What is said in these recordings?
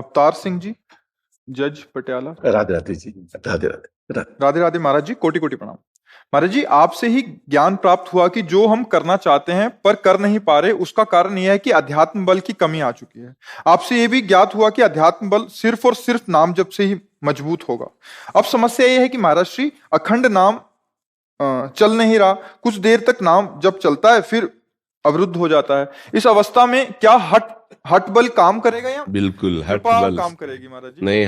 अवतार सिंह जी, जज पटियाला। राधे राधे जी, राधे राधे। राधे राधे महाराज जी, कोटि कोटि प्रणाम। महाराज जी, आपसे ही ज्ञान प्राप्त हुआ कि जो हम करना चाहते हैं पर कर नहीं पा रहे, उसका कारण यह है कि अध्यात्म बल की कमी आ चुकी है। आपसे यह भी ज्ञात हुआ कि अध्यात्म बल सिर्फ और सिर्फ नाम जप से ही मजबूत होगा। अब समस्या यह है कि महाराज श्री अखंड नाम चल नहीं रहा, कुछ देर तक नाम जब चलता है फिर अवरुद्ध हो जाता है। इस अवस्था में क्या हठ बल काम करेगा या बिल्कुल हठ कृपा बल काम करेगी महाराज जी? नहीं,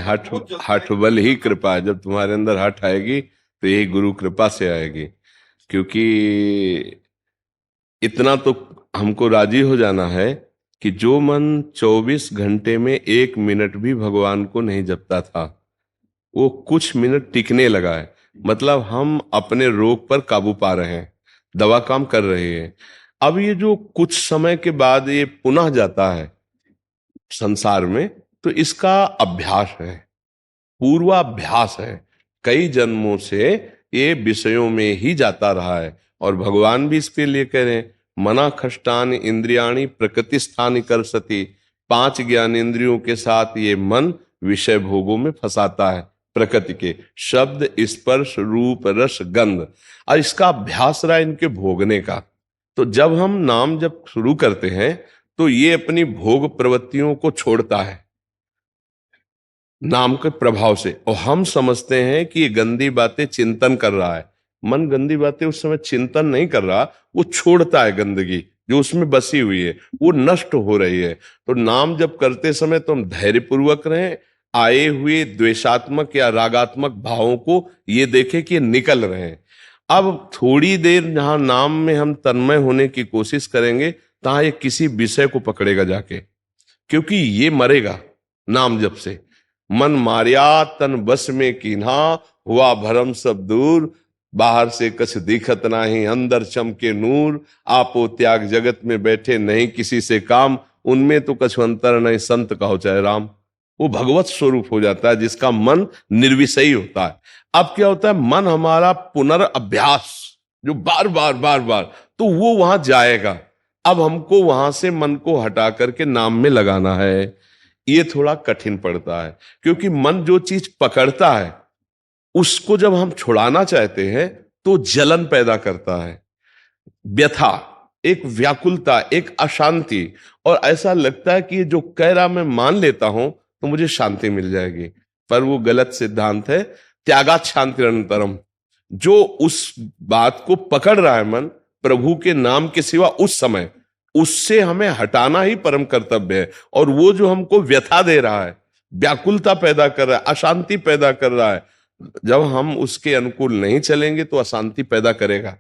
हठ बल ही कृपा है। जब तुम्हारे अंदर हठ आएगी तो यही गुरु कृपा से आएगी। क्योंकि इतना तो हमको राजी हो जाना है कि जो मन 24 घंटे में 1 मिनट भी भगवान को नहीं जपता था, वो कुछ मिनट टिकने लगा है। मतलब हम अपने रोग पर काबू पा रहे हैं, दवा काम कर रही है। अब ये जो कुछ समय के बाद ये पुनः जाता है संसार में, तो इसका अभ्यास है, पूर्वाभ्यास है। कई जन्मों से ये विषयों में ही जाता रहा है। और भगवान भी इसके लिए कह रहे हैं, मना खष्टानि इंद्रियाणि प्रकृति स्थानि कर सती। 5 ज्ञान इंद्रियों के साथ ये मन विषय भोगों में फंसाता है, प्रकृति के शब्द स्पर्श रूप रस गंध, और इसका अभ्यास रहा इनके भोगने का। तो जब हम नाम जब शुरू करते हैं तो ये अपनी भोग प्रवृत्तियों को छोड़ता है नाम के प्रभाव से। और हम समझते हैं कि ये गंदी बातें चिंतन कर रहा है। मन गंदी बातें उस समय चिंतन नहीं कर रहा, वो छोड़ता है गंदगी जो उसमें बसी हुई है, वो नष्ट हो रही है। तो नाम जब करते समय तो हम धैर्यपूर्वक रहें, आए हुए द्वेषात्मक या रागात्मक भावों को ये देखें कि ये निकल रहे हैं। अब थोड़ी देर जहां नाम में हम तन्मय होने की कोशिश करेंगे, तहां ये किसी विषय को पकड़ेगा जाके, क्योंकि ये मरेगा नाम जप से। मन मारिया तन बस में कीन्हा, हुआ भरम सब दूर, बाहर से कछ दिखत नाही, अंदर चमके नूर। आपो त्याग जगत में बैठे नहीं किसी से काम, उनमें तो कछु अंतर नहीं संत कहो चाहे राम। वो भगवत स्वरूप हो जाता है जिसका मन निर्विषयी होता है। अब क्या होता है, मन हमारा पुनर्अभ्यास जो बार बार बार बार, तो वो वहां जाएगा। अब हमको वहां से मन को हटा करके नाम में लगाना है। ये थोड़ा कठिन पड़ता है, क्योंकि मन जो चीज पकड़ता है उसको जब हम छुड़ाना चाहते हैं तो जलन पैदा करता है, व्यथा, एक व्याकुलता, एक अशांति। और ऐसा लगता है कि ये जो कह रहा मैं मान लेता हूं तो मुझे शांति मिल जाएगी, पर वो गलत सिद्धांत है। त्यागात शांति अनंतरम। जो उस बात को पकड़ रहा है मन प्रभु के नाम के सिवा उस समय, उससे हमें हटाना ही परम कर्तव्य है। और वो जो हमको व्यथा दे रहा है, व्याकुलता पैदा कर रहा है, अशांति पैदा कर रहा है, जब हम उसके अनुकूल नहीं चलेंगे तो अशांति पैदा करेगा।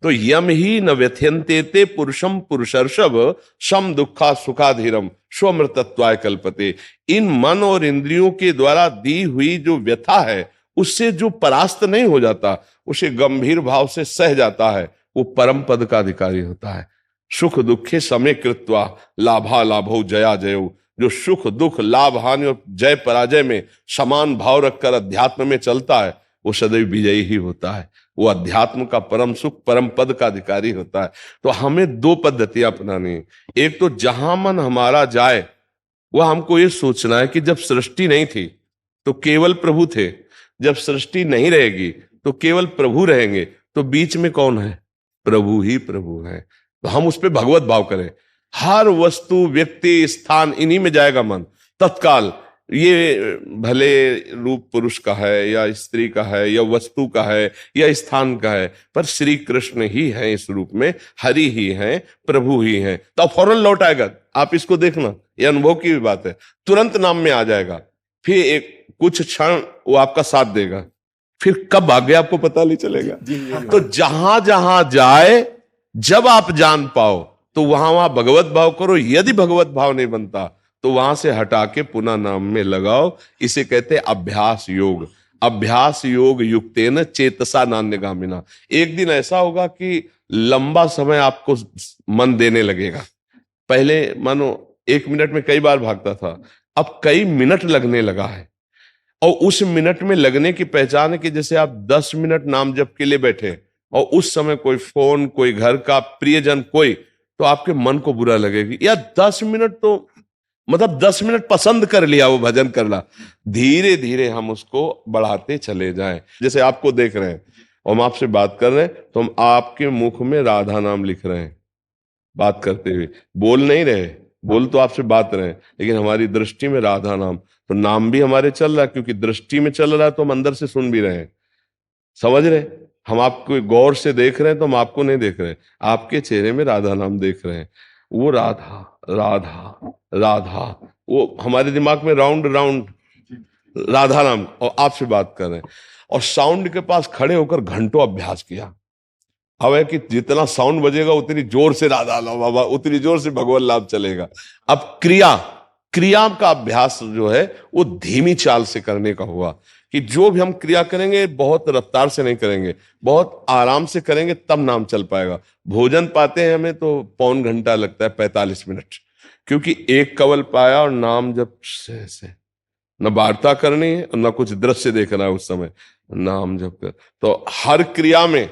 तो यम ही न व्यथ्यन्ते पुरुषम पुरुषर्षभ, शम दुखा सुखाधीरम स्वमृतत्वाय कल्पते। इन मन और इंद्रियों के द्वारा दी हुई जो व्यथा है, उससे जो परास्त नहीं हो जाता, उसे गंभीर भाव से सह जाता है, वो परम पद का अधिकारी होता है। सुख दुखे समय कृत्वा लाभा लाभो जया जयो। जो सुख दुख लाभ हानि और जय पराजय में समान भाव रखकर अध्यात्म में चलता है, वो सदैव विजयी ही होता है। वो अध्यात्म का परम सुख परम पद का अधिकारी होता है। तो हमें 2 पद्धतियां अपनानी है। एक तो जहां मन हमारा जाए, वह हमको ये सोचना है कि जब सृष्टि नहीं थी तो केवल प्रभु थे, जब सृष्टि नहीं रहेगी तो केवल प्रभु रहेंगे, तो बीच में कौन है? प्रभु ही प्रभु है। तो हम उस पर भगवत भाव करें। हर वस्तु व्यक्ति स्थान इन्हीं में जाएगा मन तत्काल। ये भले रूप पुरुष का है या स्त्री का है या वस्तु का है या स्थान का है, पर श्री कृष्ण ही है इस रूप में, हरि ही है, प्रभु ही है। तो फौरन लौट आएगा। आप इसको देखना, ये अनुभव की भी बात है। तुरंत नाम में आ जाएगा, फिर एक कुछ क्षण वो आपका साथ देगा, फिर कब आ गया आपको पता नहीं चलेगा। तो जहां जहां जाए, जब आप जान पाओ तो वहां वहां भगवत भाव करो। यदि भगवत भाव नहीं बनता तो वहां से हटा के पुनः नाम में लगाओ। इसे कहते हैं अभ्यास योग। अभ्यास योग युक्तेन चेतसा नान्यगामिना। एक दिन ऐसा होगा कि लंबा समय आपको मन देने लगेगा। पहले मानो 1 मिनट में कई बार भागता था, अब कई मिनट लगने लगा है। और उस मिनट में लगने की पहचान है कि जैसे आप 10 मिनट नाम जप के लिए बैठे और उस समय कोई फोन, कोई घर का प्रियजन कोई, तो आपके मन को बुरा लगेगी। या 10 मिनट तो मतलब 10 मिनट पसंद कर लिया वो भजन करना, धीरे धीरे हम उसको बढ़ाते चले जाएं। जैसे आपको देख रहे हैं और हम आपसे बात कर रहे हैं, तो हम आपके मुख में राधा नाम लिख रहे हैं बात करते हुए, बोल नहीं रहे, बोल तो आपसे बात रहे हैं, लेकिन हमारी दृष्टि में राधा नाम, तो नाम भी हमारे चल रहा है, क्योंकि दृष्टि में चल रहा है तो हम अंदर से सुन भी रहे हैं, समझ रहे हैं? हम आपको गौर से देख रहे हैं तो हम आपको नहीं देख रहे हैं, आपके चेहरे में राधा नाम देख रहे हैं। वो राधा राधा राधा, वो हमारे दिमाग में राउंड राउंड राधा नाम, और आपसे बात कर रहे हैं, और साउंड के पास खड़े होकर घंटों अभ्यास किया। अब है कि जितना साउंड बजेगा उतनी जोर से राधा नाम बाबा, उतनी जोर से भगवान नाम चलेगा। अब क्रिया क्रिया का अभ्यास जो है वो धीमी चाल से करने का हुआ, कि जो भी हम क्रिया करेंगे बहुत रफ्तार से नहीं करेंगे, बहुत आराम से करेंगे, तब नाम चल पाएगा। भोजन पाते हैं हमें तो पौन घंटा लगता है, 45 मिनट, क्योंकि एक कवल पाया और नाम जब से न वार्ता करनी है न कुछ दृश्य देखना है उस समय, नाम जब कर, तो हर क्रिया में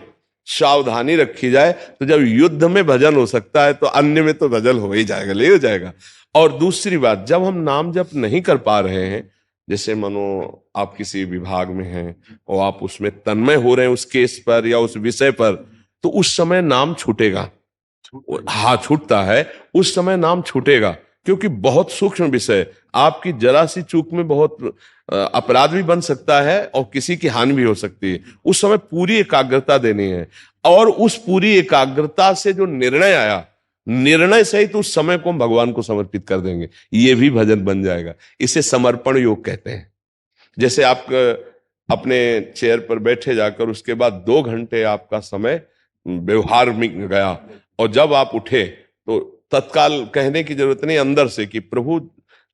सावधानी रखी जाए, तो जब युद्ध में भजन हो सकता है तो अन्य में तो भजन हो ही जाएगा, ले हो जाएगा। और दूसरी बात, जब हम नाम जप नहीं कर पा रहे हैं, जैसे मानो आप किसी विभाग में हैं और आप उसमें तन्मय हो रहे हैं उस केस पर या उस विषय पर, तो उस समय नाम छूटेगा। हाँ, छूटता है, उस समय नाम छूटेगा, क्योंकि बहुत सूक्ष्म विषय, आपकी जरा सी चूक में बहुत अपराध भी बन सकता है और किसी की हानि भी हो सकती है। उस समय पूरी एकाग्रता देनी है, और उस पूरी एकाग्रता से जो निर्णय आया, निर्णय सहित उस समय को हम भगवान को समर्पित कर देंगे, ये भी भजन बन जाएगा। इसे समर्पण योग कहते हैं। जैसे आप अपने चेयर पर बैठे जाकर उसके बाद 2 घंटे आपका समय व्यवहार में गया, और जब आप उठे तो तत्काल कहने की जरूरत नहीं, अंदर से कि प्रभु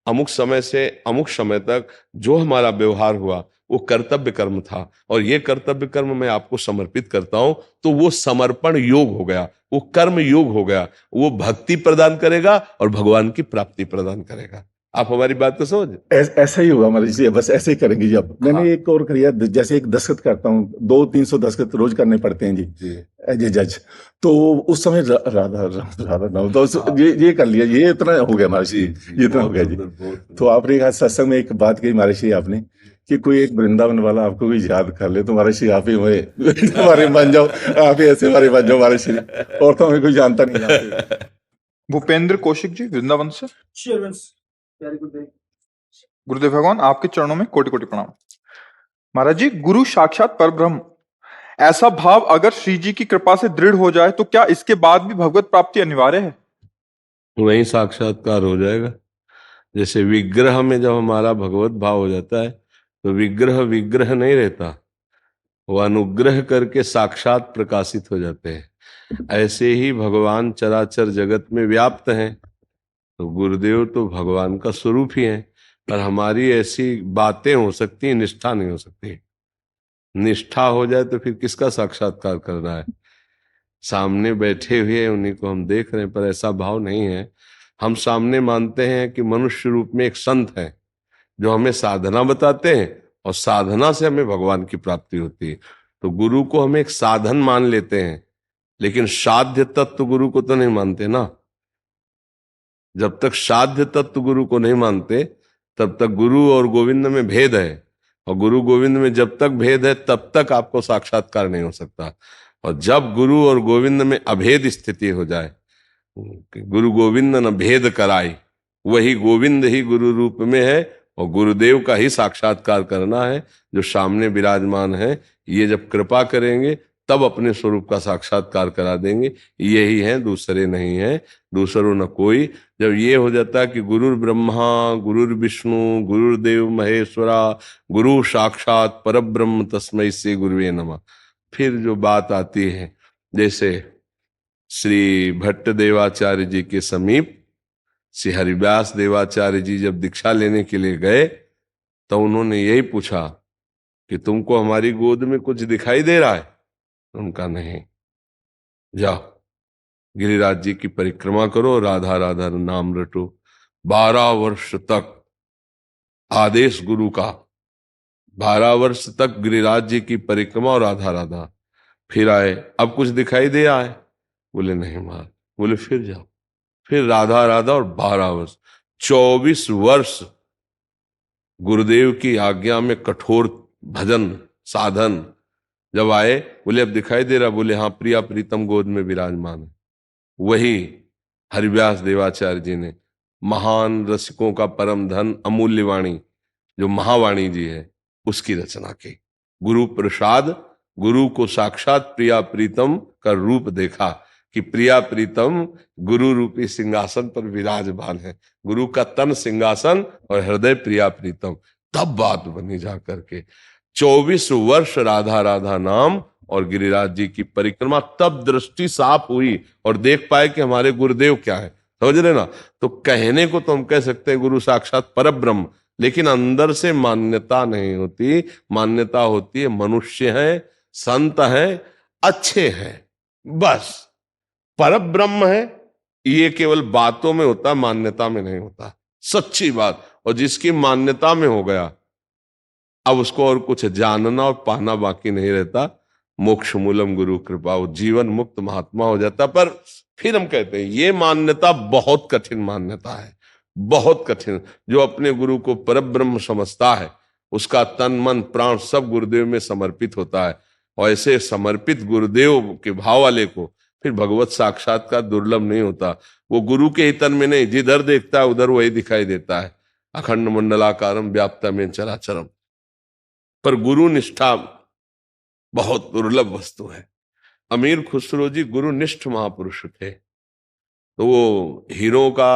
अमुक समय से अमुक समय तक जो हमारा व्यवहार हुआ वो कर्तव्य कर्म था, और ये कर्तव्य कर्म मैं आपको समर्पित करता हूं, तो वो समर्पण योग हो गया, वो कर्म योग हो गया, वो भक्ति प्रदान करेगा और भगवान की प्राप्ति प्रदान करेगा। आप हमारी बात को समझ? ऐसा ही होगा हमारे जी, बस ऐसे ही करेंगे जी। अब मैंने हाँ। एक और किया, जैसे एक दस्तखत करता हूँ, 200-300 दस्तखत रोज करने पड़ते हैं जी एज ए जज, तो उस समय राधा राधा नाम, तो ये कर लिया, ये इतना हो गया महाराज जी, ये इतना हो गया जी। तो आपने कहा सत्संग में एक बात कही महाराज जी आपने, कि कोई एक वृंदावन वाला आपको भी याद कर ले तो महाराज जी आप ही हमारे बन जाओ, आप ही ऐसे हमारे बन जाओ महाराज जी, और तो हमें कोई जानता नहीं। भूपेंद्र कौशिक जी वृंदावन से। गुरुदेव भगवान आपके चरणों में कोटि कोटि प्रणाम। महाराज जी, गुरु साक्षात परब्रह्म, ऐसा भाव अगर श्री जी की कृपा से दृढ़ हो जाए तो क्या इसके बाद भी भगवत प्राप्ति अनिवार्य है? वही साक्षात्कार हो जाएगा। जैसे विग्रह में जब हमारा भगवत भाव हो जाता है तो विग्रह विग्रह नहीं रहता, वो अनुग्रह करके साक्षात प्रकाशित हो जाते हैं। ऐसे ही भगवान चराचर जगत में व्याप्त हैं, तो गुरुदेव तो भगवान का स्वरूप ही है, पर हमारी ऐसी बातें हो सकती हैं, निष्ठा नहीं हो सकती। निष्ठा हो जाए तो फिर किसका साक्षात्कार करना है? सामने बैठे हुए हैं उन्हीं को हम देख रहे हैं, पर ऐसा भाव नहीं है। हम सामने मानते हैं कि मनुष्य रूप में एक संत है जो हमें साधना बताते हैं, और साधना से हमें भगवान की प्राप्ति होती है। तो गुरु को हम एक साधन मान लेते हैं, लेकिन साध्य तत्व गुरु को तो नहीं मानते ना। जब तक साध्य तत्व गुरु को नहीं मानते तब तक गुरु और गोविंद में भेद है, और गुरु गोविंद में जब तक भेद है तब तक आपको साक्षात्कार नहीं हो सकता। और जब गुरु और गोविंद में अभेद स्थिति हो जाए, गुरु गोविंद न भेद कराई, वही गोविंद ही गुरु रूप में है, और गुरुदेव का ही साक्षात्कार करना है जो सामने विराजमान है। ये जब कृपा करेंगे तब अपने स्वरूप का साक्षात्कार करा देंगे। यही है, दूसरे नहीं है, दूसरों न कोई। जब ये हो जाता है कि गुरुर ब्रह्मा गुरुर विष्णु गुरुर्देव महेश्वरा गुरु साक्षात परब्रह्म तस्मै से गुरुवे नमः, फिर जो बात आती है, जैसे श्री भट्ट देवाचार्य जी के समीप श्री हरिव्यास देवाचार्य जी जब दीक्षा लेने के लिए गए तो उन्होंने यही पूछा कि तुमको हमारी गोद में कुछ दिखाई दे रहा है? उनका नहीं, जाओ गिरिराज जी की परिक्रमा करो, राधा राधा नाम रटो। 12 वर्ष तक आदेश गुरु का, 12 वर्ष तक गिरिराज जी की परिक्रमा और राधा राधा। फिर आए, अब कुछ दिखाई दे आए? बोले नहीं महाराज। बोले फिर जाओ, फिर राधा राधा और 12 वर्ष। 24 वर्ष गुरुदेव की आज्ञा में कठोर भजन साधन जब आए, बोले अब दिखाई दे रहा, बोले हाँ प्रिया प्रीतम गोद में विराजमान है। वही हरिव्यास देवाचार्य जी ने महान रसिकों का परम धन अमूल्य वाणी जो महावाणी जी है उसकी रचना की। गुरु प्रसाद, गुरु को साक्षात प्रिया प्रीतम का रूप देखा कि प्रिया प्रीतम गुरु रूपी सिंहासन पर विराजमान है, गुरु का तन सिंहासन और हृदय प्रिया प्रीतम। तब बात बनी जा करके 24 वर्ष राधा राधा नाम और गिरिराज जी की परिक्रमा, तब दृष्टि साफ हुई और देख पाए कि हमारे गुरुदेव क्या है। समझ रहे ना? तो कहने को तो हम कह सकते हैं गुरु साक्षात परब्रह्म, लेकिन अंदर से मान्यता नहीं होती। मान्यता होती है मनुष्य है, संत है, अच्छे हैं, बस। परब्रह्म है ये केवल बातों में होता, मान्यता में नहीं होता। सच्ची बात। और जिसकी मान्यता में हो गया, अब उसको और कुछ जानना और पाना बाकी नहीं रहता। मोक्ष मूलम गुरु कृपा, वो जीवन मुक्त महात्मा हो जाता। पर फिर हम कहते हैं ये मान्यता बहुत कठिन मान्यता है, बहुत कठिन। जो अपने गुरु को परब्रह्म समझता है उसका तन मन प्राण सब गुरुदेव में समर्पित होता है। और ऐसे समर्पित गुरुदेव के भाव वाले को फिर भगवत साक्षात्कार दुर्लभ नहीं होता। वो गुरु के ही तन में नहीं, जिधर देखता है उधर वही दिखाई देता है। अखंड मंडलाकारम व्याप्तमेन चराचरम। पर गुरु निष्ठा बहुत दुर्लभ वस्तु है। अमीर खुसरो जी गुरुनिष्ठ महापुरुष थे। तो वो हीरो का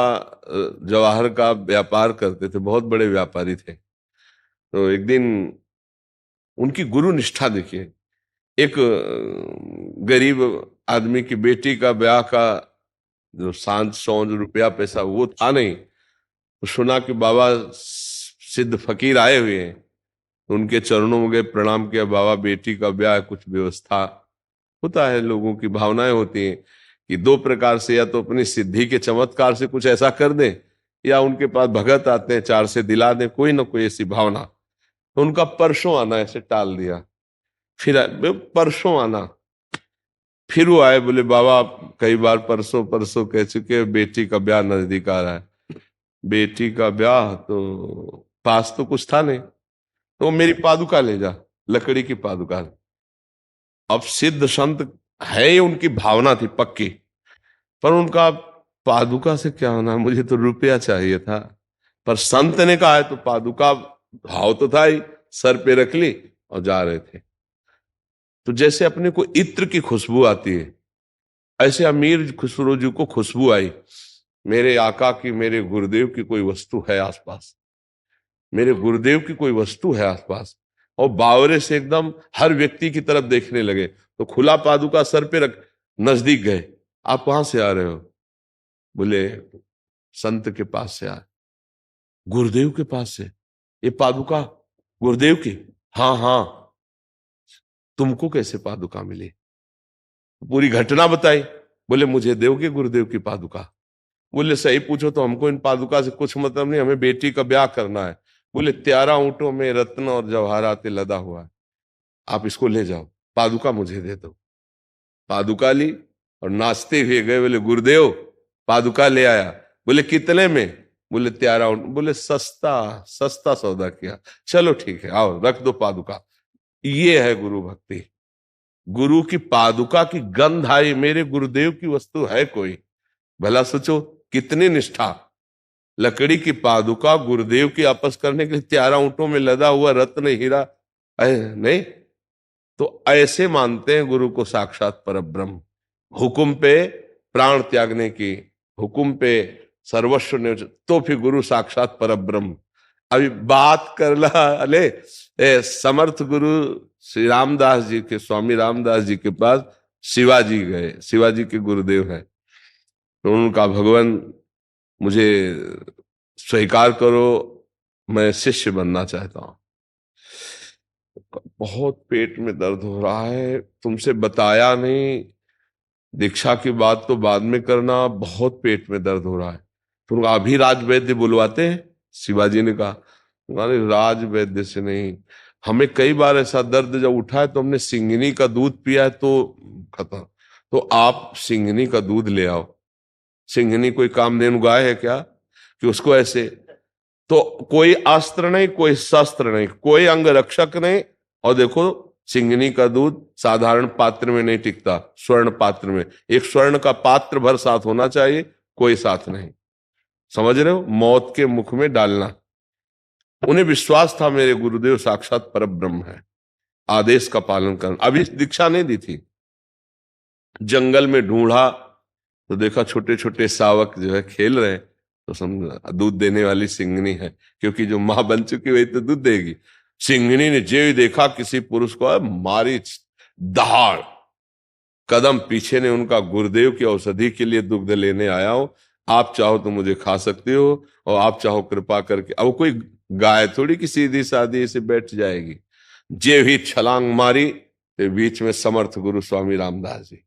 जवाहर का व्यापार करते थे, बहुत बड़े व्यापारी थे। तो एक दिन उनकी गुरु निष्ठा देखिए। एक गरीब आदमी की बेटी का ब्याह का जो सांझ सौंज रुपया पैसा वो था नहीं। तो सुना कि बाबा सिद्ध फकीर आए हुए हैं, तो उनके चरणों में गए, प्रणाम किया। बाबा बेटी का ब्याह है, कुछ व्यवस्था होता है, लोगों की भावनाएं होती हैं कि दो प्रकार से, या तो अपनी सिद्धि के चमत्कार से कुछ ऐसा कर दें, या उनके पास भगत आते हैं चार से दिला दें, कोई ना कोई ऐसी भावना। तो उनका परसों आना ऐसे टाल दिया। फिर परसों आना, फिर वो आए, बोले बाबा आप कई बार परसों परसों कह चुके, बेटी का ब्याह नजदीक आ रहा है। बेटी का ब्याह तो पास तो कुछ था नहीं, तो मेरी पादुका ले जा, लकड़ी की पादुका। अब सिद्ध संत है, उनकी भावना थी पक्की, पर उनका पादुका से क्या होना, मुझे तो रुपया चाहिए था। पर संत ने कहा है तो पादुका भाव तो था ही, सर पे रख ली और जा रहे थे। तो जैसे अपने को इत्र की खुशबू आती है, ऐसे अमीर खुसरो जी को खुशबू आई, मेरे आका की, मेरे गुरुदेव की कोई वस्तु है आसपास, मेरे गुरुदेव की कोई वस्तु है आसपास। और बावरे से एकदम हर व्यक्ति की तरफ देखने लगे। तो खुला पादुका सर पे रख, नजदीक गए। आप कहां से आ रहे हो? बोले संत के पास से आए। गुरुदेव के पास से? ये पादुका गुरुदेव की? हाँ हाँ। तुमको कैसे पादुका मिली? पूरी घटना बताई। बोले मुझे दोगे गुरुदेव की पादुका? बोले सही पूछो तो हमको इन पादुका से कुछ मतलब नहीं, हमें बेटी का ब्याह करना है। बोले 13 ऊंटों में रत्न और जवाहरात लदा हुआ है, आप इसको ले जाओ, पादुका मुझे दे दो। पादुका ली और नाचते हुए गए। बोले गुरुदेव पादुका ले आया। बोले कितने में? बोले 13 ऊंट। बोले सस्ता सस्ता सौदा किया, चलो ठीक है आओ रख दो पादुका। ये है गुरु भक्ति। गुरु की पादुका की गंध आई, मेरे गुरुदेव की वस्तु है कोई। भला सोचो कितनी निष्ठा। लकड़ी की पादुका गुरुदेव की आपस करने के लिए 13 ऊंटों में लदा हुआ रत्न हीरा नहीं। तो ऐसे मानते हैं गुरु को साक्षात परब्रह्म। हुक्म पे प्राण त्यागने की, हुक्म पे सर्वस्व ने, तो फिर गुरु साक्षात परब्रह्म। अभी बात कर ला अले समर्थ गुरु श्री रामदास जी के, स्वामी रामदास जी के पास शिवाजी गए। शिवाजी के गुरुदेव हैं। तो उनका भगवान मुझे स्वीकार करो, मैं शिष्य बनना चाहता हूं। बहुत पेट में दर्द हो रहा है, तुमसे बताया नहीं, दीक्षा की बात तो बाद में करना, बहुत पेट में दर्द हो रहा है। तो अभी राज वैद्य बुलवाते हैं? शिवाजी ने कहा राज वैद्य से नहीं, हमें कई बार ऐसा दर्द जब उठा है तो हमने सिंगनी का दूध पिया है तो खत्म। तो आप सिंगनी का दूध ले आओ। सिंघनी कोई कामधेनु गाय है क्या कि उसको ऐसे, तो कोई अस्त्र नहीं, कोई शस्त्र नहीं, कोई अंग रक्षक नहीं। और देखो सिंगनी का दूध साधारण पात्र में नहीं टिकता, स्वर्ण पात्र में, एक स्वर्ण का पात्र भर साथ होना चाहिए, कोई साथ नहीं। समझ रहे हो, मौत के मुख में डालना। उन्हें विश्वास था मेरे गुरुदेव साक्षात परब्रह्म है, आदेश का पालन करना। अभी दीक्षा नहीं दी थी, जंगल में ढूंढा तो देखा छोटे छोटे शावक जो है खेल रहे हैं, तो समझा दूध देने वाली सिंगनी है, क्योंकि जो मां बन चुकी वही तो दूध देगी। सिंगनी ने जो ही देखा किसी पुरुष को, मारी दहाड़, कदम पीछे ने उनका, गुरुदेव की औषधि के लिए दुग्ध लेने आया हो, आप चाहो तो मुझे खा सकते हो, और आप चाहो कृपा करके। अब कोई गाय थोड़ी कि सीधी सादी से बैठ जाएगी। जे भी छलांग मारी तो बीच में समर्थ गुरु स्वामी रामदास जी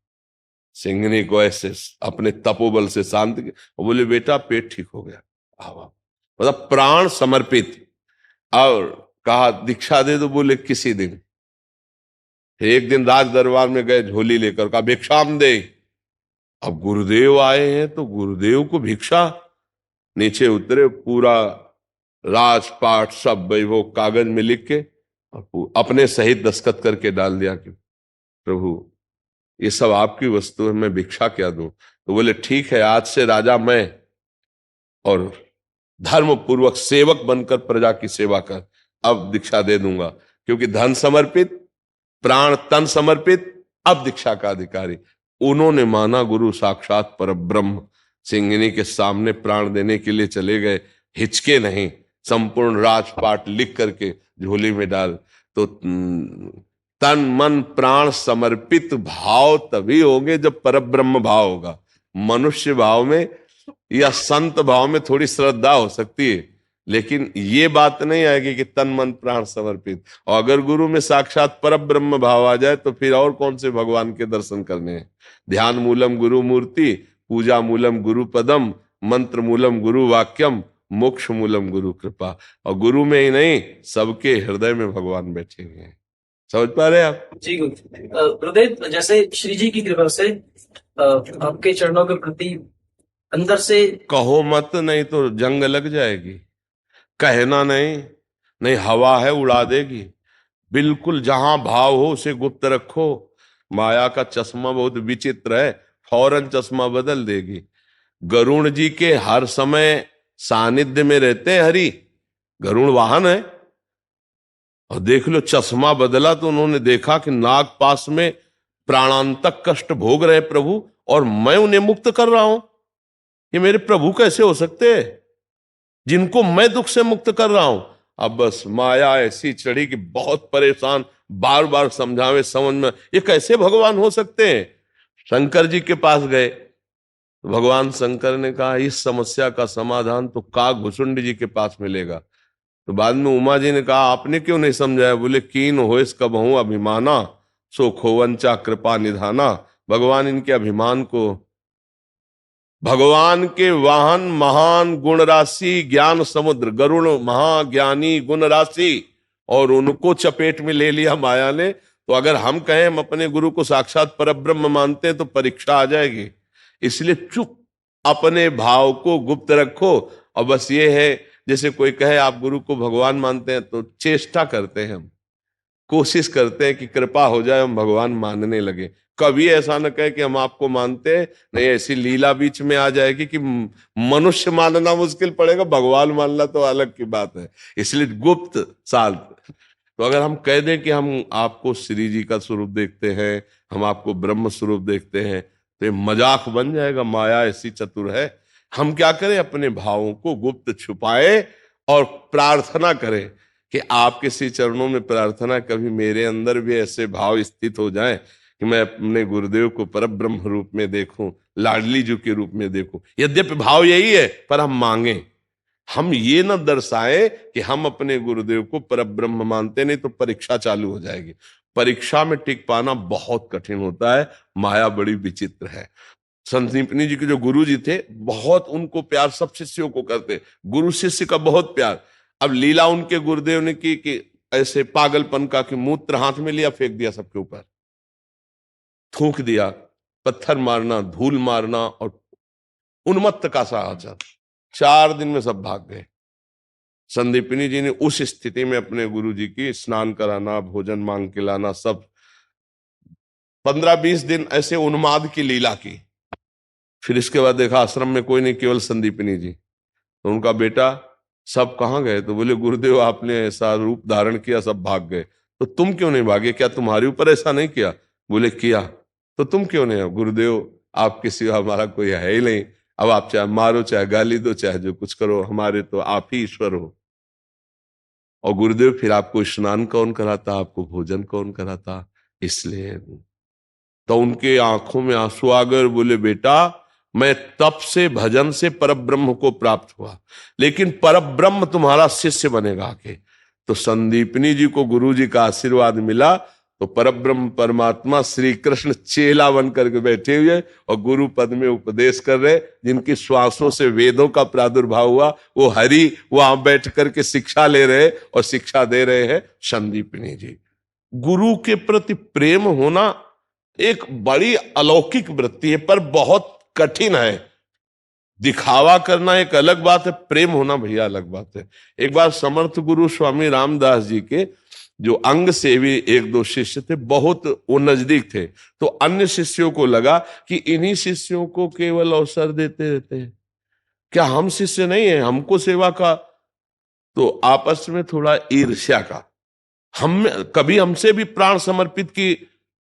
सिंगनी को ऐसे अपने तपोबल से शांत किया, और बोले बेटा पेट ठीक हो गया। मतलब प्राण समर्पित। और कहा दीक्षा दे दो, बोले किसी दिन। एक दिन राज दरबार में गए, झोली लेकर, कहा भिक्षाम दे। अब गुरुदेव आए हैं तो गुरुदेव को भिक्षा। नीचे उतरे, पूरा राजपाट सब वैभव कागज में लिख के और अपने सहित दस्तखत करके डाल दिया कि प्रभु ये सब आपकी वस्तु है, मैं भिक्षा क्या दूं। तो बोले ठीक है, आज से राजा मैं, और धर्म पूर्वक सेवक बनकर प्रजा की सेवा कर, अब दीक्षा दे दूंगा। क्योंकि धन समर्पित, प्राण तन समर्पित, अब दीक्षा का अधिकारी। उन्होंने माना गुरु साक्षात परब्रह्म, सिंगनी के सामने प्राण देने के लिए चले गए, हिचके नहीं, संपूर्ण राजपाट लिख करके झोली में डाल। तो तन मन प्राण समर्पित भाव तभी होंगे जब परब्रह्म भाव होगा। मनुष्य भाव में या संत भाव में थोड़ी श्रद्धा हो सकती है, लेकिन ये बात नहीं आएगी कि तन मन प्राण समर्पित। और अगर गुरु में साक्षात परब्रह्म भाव आ जाए तो फिर और कौन से भगवान के दर्शन करने हैं। ध्यान मूलम गुरु मूर्ति, पूजा मूलम गुरु पदम, मंत्र मूलम गुरु वाक्यम, मोक्ष मूलम गुरु कृपा। और गुरु में ही नहीं, सबके हृदय में भगवान बैठे हुए हैं। समझ पा रहे हैं आप? जी गुरुदेव, जैसे श्री जी की कृपा से आपके चरणों के प्रति अंदर से कहो मत, नहीं तो जंग लग जाएगी। कहना नहीं, नहीं हवा है उड़ा देगी। बिल्कुल जहां भाव हो उसे गुप्त रखो। माया का चश्मा बहुत विचित्र है, फौरन चश्मा बदल देगी। गरुण जी के हर समय सानिध्य में रहते हैं हरि, गरुण वाहन है। और देख लो चश्मा बदला तो उन्होंने देखा कि नाग पास में प्राणांतक कष्ट भोग रहे प्रभु, और मैं उन्हें मुक्त कर रहा हूं। ये मेरे प्रभु कैसे हो सकते हैं जिनको मैं दुख से मुक्त कर रहा हूं। अब बस माया ऐसी चढ़ी कि बहुत परेशान, बार बार समझावे, समझ में, ये कैसे भगवान हो सकते हैं। शंकर जी के पास गए, भगवान शंकर ने कहा इस समस्या का समाधान तो काकभूषुंड जी के पास मिलेगा। तो बाद में उमा जी ने कहा आपने क्यों नहीं समझाया। बोले कीन होइस कबहू अभिमाना, सो खोवंचा कृपा निधाना। भगवान इनके अभिमान को, भगवान के वाहन महान गुण राशि ज्ञान समुद्र, गरुण महाज्ञानी गुण राशि, और उनको चपेट में ले लिया माया ने। तो अगर हम कहें हम अपने गुरु को साक्षात परब्रह्म मानते हैं तो परीक्षा आ जाएगी। इसलिए चुप, अपने भाव को गुप्त रखो। और बस ये है, जैसे कोई कहे आप गुरु को भगवान मानते हैं, तो चेष्टा करते हैं, हम कोशिश करते हैं कि कृपा हो जाए हम भगवान मानने लगे। कभी ऐसा न कहे कि हम आपको मानते हैं, नहीं ऐसी लीला बीच में आ जाएगी कि मनुष्य मानना मुश्किल पड़ेगा, भगवान मानना तो अलग की बात है। इसलिए गुप्त साल। तो अगर हम कह दें कि हम आपको श्री जी का स्वरूप देखते हैं, हम आपको ब्रह्म स्वरूप देखते हैं, तो ये मजाक बन जाएगा। माया ऐसी चतुर है। हम क्या करें, अपने भावों को गुप्त छुपाए और प्रार्थना करें कि आपके श्री चरणों में प्रार्थना, कभी मेरे अंदर भी ऐसे भाव स्थित हो जाएं कि मैं अपने गुरुदेव को परब्रह्म रूप में देखूं, लाडली जी के रूप में देखूं। यद्यपि भाव यही है, पर हम मांगे, हम ये न दर्शाएं कि हम अपने गुरुदेव को परब्रह्म मानते, नहीं तो परीक्षा चालू हो जाएगी। परीक्षा में टिक पाना बहुत कठिन होता है। माया बड़ी विचित्र है। संदीपनी जी के जो गुरु जी थे, बहुत उनको प्यार सब शिष्यों को करते, गुरु शिष्य का बहुत प्यार। अब लीला उनके गुरुदेव ने की कि ऐसे पागलपन का कि मूत्र हाथ में लिया, फेंक दिया सबके ऊपर, थूक दिया, पत्थर मारना, धूल मारना और उन्मत्त का सा आचरण। 4 दिन में सब भाग गए। संदीपनी जी ने उस स्थिति में अपने गुरु जी की स्नान कराना, भोजन मांग के लाना, सब 15-20 दिन ऐसे उन्माद की लीला की। फिर इसके बाद देखा आश्रम में कोई नहीं, केवल संदीपनी जी। तो उनका बेटा, सब कहाँ गए? तो बोले गुरुदेव आपने ऐसा रूप धारण किया, सब भाग गए। तो तुम क्यों नहीं भागे? क्या तुम्हारे ऊपर ऐसा नहीं किया? बोले किया। तो तुम क्यों नहीं? गुरुदेव आपके सिवा हमारा कोई है ही नहीं, अब आप चाहे मारो, चाहे गाली दो, चाहे जो कुछ करो, हमारे तो आप ही ईश्वर हो। और गुरुदेव फिर आपको स्नान कौन कराता, आपको भोजन कौन कराता? इसलिए तो उनके आंखों में आंसू आ गए। बोले बेटा मैं तप से, भजन से परब्रह्म को प्राप्त हुआ, लेकिन परब्रह्म तुम्हारा शिष्य बनेगा आके। तो संदीपनी जी को गुरु जी का आशीर्वाद मिला, तो परब्रह्म परमात्मा श्री कृष्ण चेला बन करके बैठे हुए और गुरु पद में उपदेश कर रहे। जिनकी श्वासों से वेदों का प्रादुर्भाव हुआ, वो हरि वहां बैठ करके शिक्षा ले रहे और शिक्षा दे रहे हैं संदीपनी जी। गुरु के प्रति प्रेम होना एक बड़ी अलौकिक वृत्ति है, पर बहुत कठिन है। दिखावा करना एक अलग बात है, प्रेम होना भैया अलग बात है। एक बार समर्थ गुरु स्वामी रामदास जी के जो अंग सेवी 1-2 शिष्य थे, बहुत वो नजदीक थे, तो अन्य शिष्यों को लगा कि इन्हीं शिष्यों को केवल अवसर देते रहते हैं, क्या हम शिष्य नहीं है, हमको सेवा का? तो आपस में थोड़ा ईर्ष्या का, हम कभी हमसे भी प्राण समर्पित की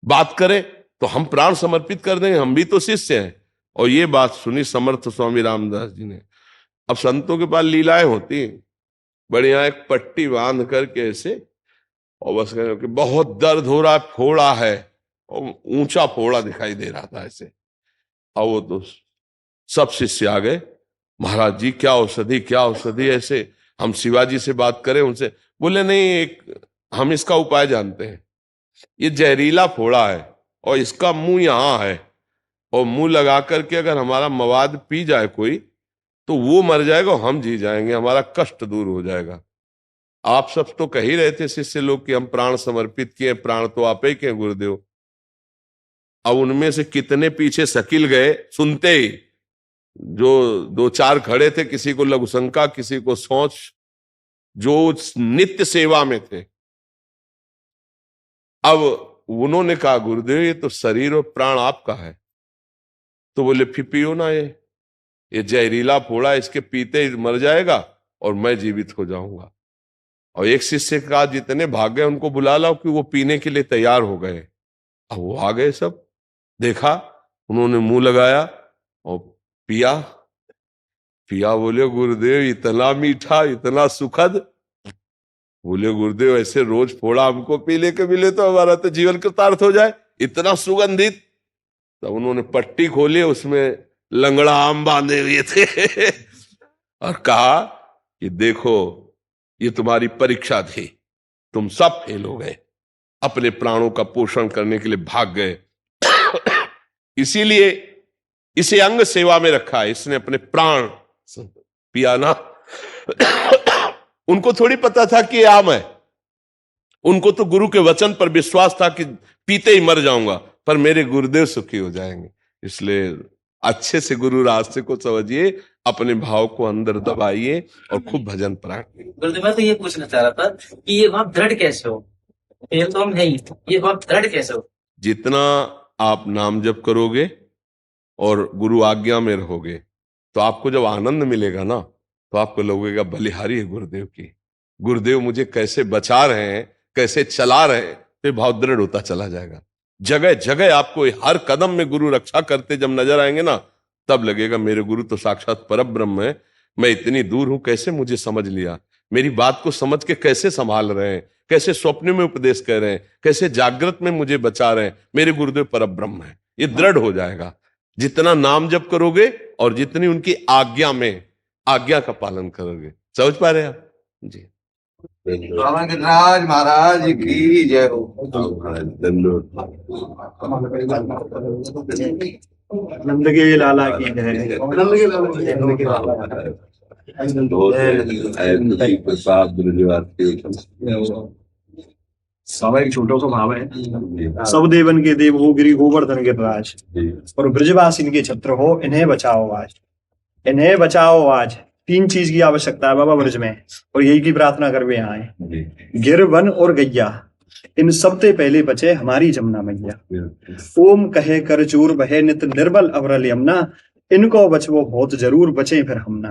बात करें तो हम प्राण समर्पित कर देंगे, हम भी तो शिष्य हैं। और ये बात सुनी समर्थ स्वामी रामदास जी ने। अब संतों के पास लीलाएं होती हैं, बढ़िया एक पट्टी बांध करके ऐसे, और बस कहें कि बहुत दर्द हो रहा है, फोड़ा है, और ऊंचा फोड़ा दिखाई दे रहा था ऐसे। और वो तो सब शिष्य आ गए, महाराज जी क्या औषधि, क्या औषधि? ऐसे हम शिवाजी से बात करें उनसे, बोले नहीं, हम इसका उपाय जानते हैं। ये जहरीला फोड़ा है और इसका मुंह यहां है, और मुंह लगा करके अगर हमारा मवाद पी जाए कोई तो वो मर जाएगा, हम जी जाएंगे, हमारा कष्ट दूर हो जाएगा। आप सब तो कह ही रहे थे शिष्य लोग कि हम प्राण समर्पित किए, प्राण तो आप ही के गुरुदेव। अब उनमें से कितने पीछे शकील गए सुनते ही, जो 2-4 खड़े थे, किसी को लघुशंका, किसी को सोच, जो नित्य सेवा में थे। अब उन्होंने कहा गुरुदेव ये तो शरीर और प्राण आपका है। तो बोले फिर पियो ना, ये जहरीला फोड़ा, इसके पीते ही मर जाएगा और मैं जीवित हो जाऊंगा। और एक शिष्य का जितने भाग गए उनको बुला लाओ कि वो पीने के लिए तैयार हो गए। अब वो आ गए, सब देखा, उन्होंने मुंह लगाया और पिया। बोले गुरुदेव इतना मीठा, इतना सुखद। बोले गुरुदेव ऐसे रोज फोड़ा हमको पीने के मिले तो हमारा तो जीवन कृतार्थ हो जाए, इतना सुगंधित। तो उन्होंने पट्टी खोली, उसमें लंगड़ा आम बांधे हुए थे और कहा कि देखो ये तुम्हारी परीक्षा थी, तुम सब फेल हो गए, अपने प्राणों का पोषण करने के लिए भाग गए, इसीलिए इसे अंग सेवा में रखा है, इसने अपने प्राण पिया ना। उनको थोड़ी पता था कि ये आम है, उनको तो गुरु के वचन पर विश्वास था कि पीते ही मर जाऊंगा, पर मेरे गुरुदेव सुखी हो जाएंगे। इसलिए अच्छे से गुरु रास्ते को समझिए, अपने भाव को अंदर दबाइए और खूब भजन प्राण करिए। गुरुदेव मैं तो ये पूछना चाह रहा था कि ये भाव दृढ़ कैसे हो? ये तो हम है ही, ये भाव दृढ़ कैसे हो? जितना आप नाम जप करोगे और गुरु आज्ञा में रहोगे, तो आपको जब आनंद मिलेगा ना, तो आपको लगेगा बलिहारी है गुरुदेव की, गुरुदेव मुझे कैसे बचा रहे हैं, कैसे चला रहे हैं, तो भाव दृढ़ होता चला जाएगा। जगह जगह आपको हर कदम में गुरु रक्षा करते जब नजर आएंगे ना, तब लगेगा मेरे गुरु तो साक्षात परब्रह्म है, मैं इतनी दूर हूं कैसे मुझे समझ लिया, मेरी बात को समझ के कैसे संभाल रहे हैं, कैसे स्वप्न में उपदेश कर रहे हैं, कैसे जागृत में मुझे बचा रहे हैं, मेरे गुरुदेव परब्रह्म है। ये दृढ़ हो जाएगा जितना नाम जप करोगे और जितनी उनकी आज्ञा में आज्ञा का पालन करोगे। समझ पा रहे हैं आप जी? बाबा गिरिराज महाराज की जय हो। नंद के लाला की जय। स्वाभाविक एक छोटा सा भाव है, सब देवन के देव हो, गिरि गोवर्धन गिरिराज, और ब्रजवासिन के छत्र हो, इन्हें बचाओ आज, इन्हें बचाओ आज। तीन चीज की आवश्यकता है बाबा ब्रज में, और यही की प्रार्थना करवे यहाँ आए। गिर, वन और गैया, इन सबसे पहले बचे हमारी जमुना मैया। ओम कहे कर चूर बहे नित निर्बल अवरल यमुना, इनको बचवो बहुत जरूर बचे फिर हमना।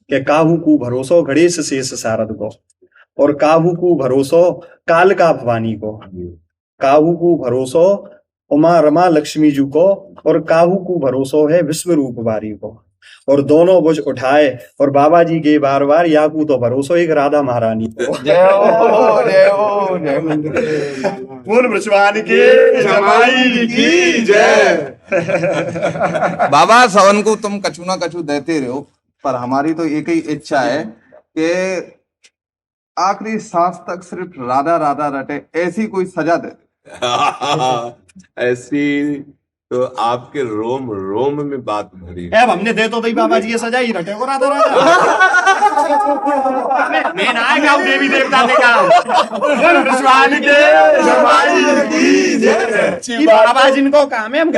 के काहू को भरोसो गणेश शेष शारद को, और काहू को भरोसो काल का भवानी को, काहू को भरोसो उमा रमा लक्ष्मी जी को, और काहू को भरोसो है विश्व रूप बारी को। और दोनों बुझ उठाए और बाबा जी के बार बार याकू तो भरोसो एक राधा महारानी को। जय हो जय हो जय हो। बोल ब्रजवान के जमाई की जय। बाबा सवन को तुम कछु ना कछु देते रहो, पर हमारी तो एक ही इच्छा है कि आखिरी सांस तक सिर्फ राधा राधा रटे, ऐसी कोई सजा दे। ऐसी तो आपके रोम रोम में बात भरी है। अब हमने दे तो दई बाबा जी ये सजा ही रटे को राधा राधा। मैं ना गाँव देवी देवता ने कहा बोल ब्रजवान के जमाई की जय। बाबा जिनको काम है हम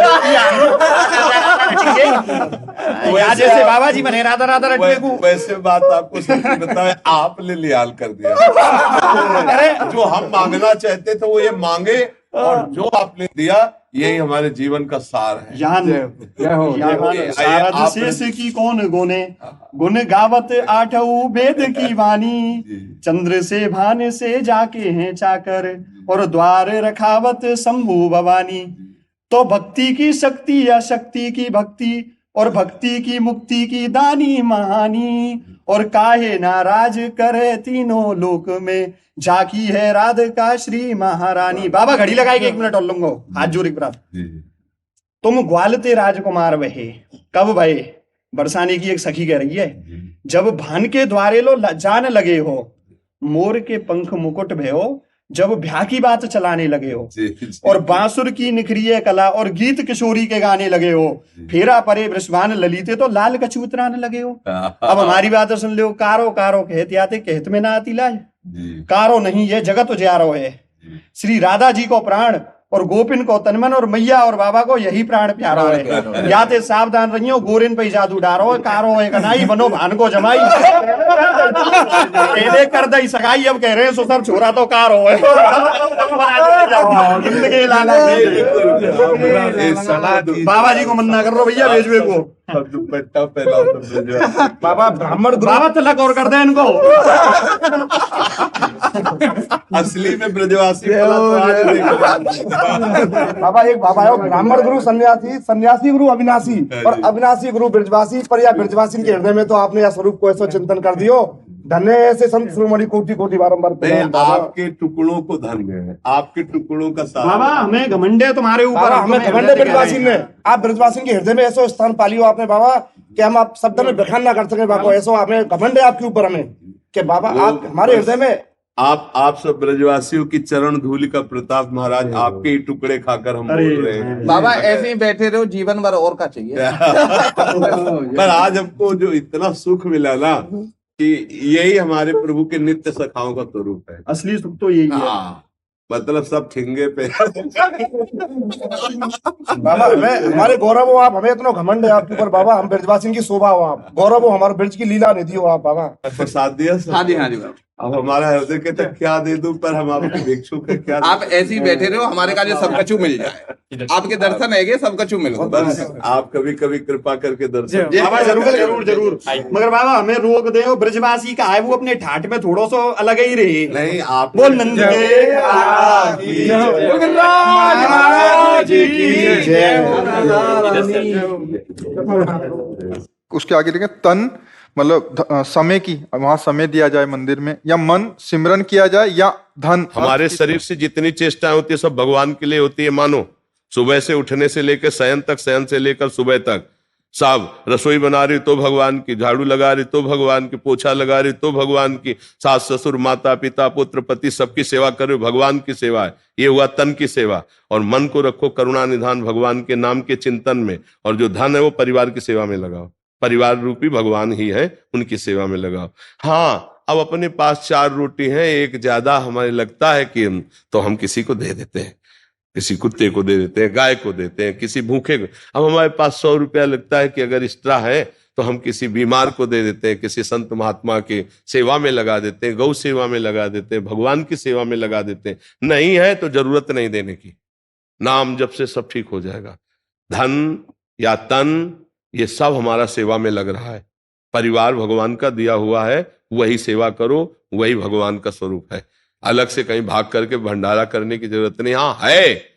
यहाँ जैसे बाबा जी बने राधा राधा रटे को। वैसे बात आपको सच्ची बताए, आपने लिहाल कर दिया। अरे जो हम मांगना चाहते थे वो ये मांगे, और जो आपने दिया यही हमारे जीवन का सार है। शारद शेष की कौन गुने, गुण गावत आठऊ वेद की वाणी। चंद्र से भान से जाके हैं चाकर, और द्वार रखावत शंभु भवानी। तो भक्ति की शक्ति या शक्ति की भक्ति, और भक्ति की मुक्ति की दानी महानी। और काहे नाराज करे तीनों लोक में, झाकी है राधिका श्री महारानी। बाबा घड़ी लगाएगी 1 मिनट और लूंगो, हाथ जोड़ एक बार। तुम ग्वालते राजकुमार वहे कब भये, बरसाने की एक सखी कह रही है। जब भान के द्वारे लो जान लगे हो, मोर के पंख मुकुट भयो, जब ब्याह की बात चलाने लगे हो। और बांसुर की निखरिए कला और गीत किशोरी के गाने लगे हो। फेरा परे वृषभान ललिते तो लाल कछूतराने लगे हो। अब हमारी बात सुन लो। कारो कारो कहते आते कहत में ना आती लाज, कारो नहीं ये जगत उजियारो है। श्री राधा जी को प्राण और गोपिन को तनमन, और मैया और बाबा को यही प्राण प्यारा है। याते सावधान रहियो गोरिन पे जादू डारो, कारो है कनाई बनो भान को जमाई। पहले कर दई सगाई, अब कह रहे हैं सुसर छोरा तो कारो है। बाबा जी को मन्ना कर रो भैया भेजवे को। दुपट्टा पहना बाबा ब्राह्मण बाबा तलक और कर दे इनको। असली में ब्रजवासी बाबा एक बाबा है ब्राह्मण गुरु सन्यासी, सन्यासी गुरु अविनाशी, और अविनाशी गुरु ब्रजवासी। पर या ब्रजवासी के हृदय में तो आपने यह स्वरूप को ऐसा चिंतन कर दियो। धन्य ऐसे संत शिरोमणि कोटि कोटि बारंबार। आपके टुकड़ों को धन्य है, आपके टुकड़ों का साथ। बाबा हमें घमंडे तुम्हारे ऊपर, हमें घमंडे ब्रजवासी ने। आप ब्रजवासी के हृदय में ऐसा स्थान पालियो आपने बाबा कि हम आप शब्द में बखान ना कर सके। बाबा ऐसा हमें घमंडे आपके ऊपर हमें कि बाबा आप हमारे हृदय में। आप सब ब्रजवासियों की चरण धूलि का प्रताप महाराज, आपके ही टुकड़े खाकर हम बोल रहे हैं। बाबा ऐसे ही बैठे रहो, जीवन भर और का चाहिए। पर आज हमको जो इतना सुख मिला ना, कि यही हमारे प्रभु के नित्य सखाओं का स्वरूप है। असली सुख तो यही है। मतलब सब ठिंगे पे। बाबा हमें हमारे गौरव हो आप, हमें इतना घमंड है आपके ऊपर बाबा। हम ब्रजवासी की शोभा हो आप, गौरव हो हमारे ब्रज की लीला निधि हो आप बाबा। प्रसाद दिया? हाँ जी हाँ जी बाबा। अब हमारा हृदय के तक क्या दे दूं, पर हम आपके भिक्षुक है क्या। आप ऐसे ही बैठे रहो, हमारे का जो सब कछु मिल जाए। आपके दर्शन है सब कछु मिल। बस आप कभी कभी कृपा करके दर्शन। बाबा जरूर जरूर जरूर। मगर बाबा हमें रोक दे, ब्रजवासी का है वो अपने ठाठ में थोड़ा सा अलग ही रहे। नहीं आप बोल नंद उसके आगे देखें तन, मतलब समय की, वहां समय दिया जाए मंदिर में, या मन सिमरन किया जाए, या धन। हमारे शरीर से जितनी चेष्टाएं होती है सब भगवान के लिए होती है। मानो सुबह से उठने से लेकर शयन तक, शयन से लेकर सुबह तक, साहब रसोई बना रही तो भगवान की, झाड़ू लगा रही तो भगवान की, पोछा लगा रही तो भगवान की, सास ससुर माता पिता पुत्र पति सबकी सेवा कर रहे हो, भगवान की सेवा है। ये हुआ तन की सेवा। और मन को रखो करुणा निधान भगवान के नाम के चिंतन में, और जो धन है वो परिवार की सेवा में लगाओ। परिवार रूपी भगवान ही है, उनकी सेवा में लगाओ। हाँ, अब अपने पास 4 रोटी है, एक ज्यादा हमें लगता है कि तो हम किसी को दे देते हैं, किसी कुत्ते को दे देते हैं, गाय को देते हैं, किसी भूखे को। अब हमारे पास 100 रुपया लगता है कि अगर एक्स्ट्रा है तो हम किसी बीमार को दे देते हैं, किसी संत महात्मा की सेवा में लगा देते हैं, गौ सेवा में लगा देते हैं, भगवान की सेवा में लगा देते हैं। नहीं है तो जरूरत नहीं देने की, नाम जप से सब ठीक हो जाएगा। धन या तन ये सब हमारा सेवा में लग रहा है, परिवार भगवान का दिया हुआ है, वही सेवा करो, वही भगवान का स्वरूप है। अलग से कहीं भाग करके भंडारा करने की जरूरत नहीं। हाँ है,